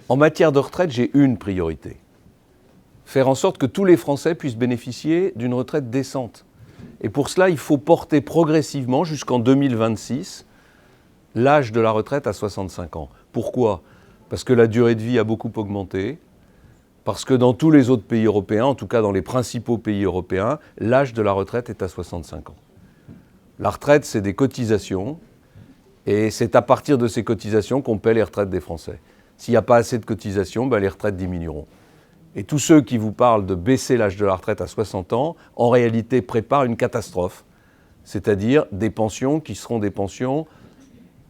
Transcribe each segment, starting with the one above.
En matière de retraite, j'ai une priorité. Faire en sorte que tous les Français puissent bénéficier d'une retraite décente. Et pour cela, il faut porter progressivement, jusqu'en 2026, l'âge de la retraite à 65 ans. Pourquoi ? Parce que la durée de vie a beaucoup augmenté, parce que dans tous les autres pays européens, en tout cas dans les principaux pays européens, l'âge de la retraite est à 65 ans. La retraite, c'est des cotisations, et c'est à partir de ces cotisations qu'on paie les retraites des Français. S'il n'y a pas assez de cotisations, les retraites diminueront. Et tous ceux qui vous parlent de baisser l'âge de la retraite à 60 ans, en réalité préparent une catastrophe, c'est-à-dire des pensions qui seront des pensions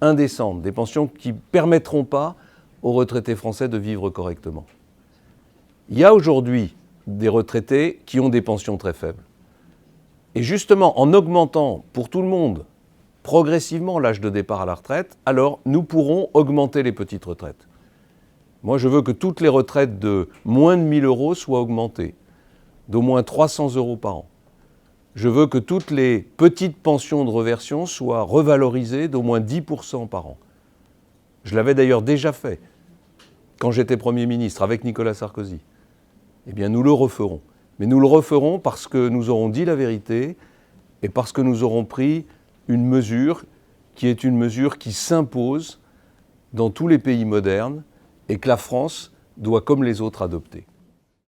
indécentes, des pensions qui ne permettront pas aux retraités français de vivre correctement. Il y a aujourd'hui des retraités qui ont des pensions très faibles. Et justement, en augmentant pour tout le monde progressivement l'âge de départ à la retraite, alors nous pourrons augmenter les petites retraites. Moi, je veux que toutes les retraites de moins de 1 000 € soient augmentées, d'au moins 300 € par an. Je veux que toutes les petites pensions de réversion soient revalorisées d'au moins 10% par an. Je l'avais d'ailleurs déjà fait quand j'étais Premier ministre avec Nicolas Sarkozy. Eh bien, nous le referons. Mais nous le referons parce que nous aurons dit la vérité et parce que nous aurons pris une mesure qui est une mesure qui s'impose dans tous les pays modernes et que la France doit, comme les autres, adopter.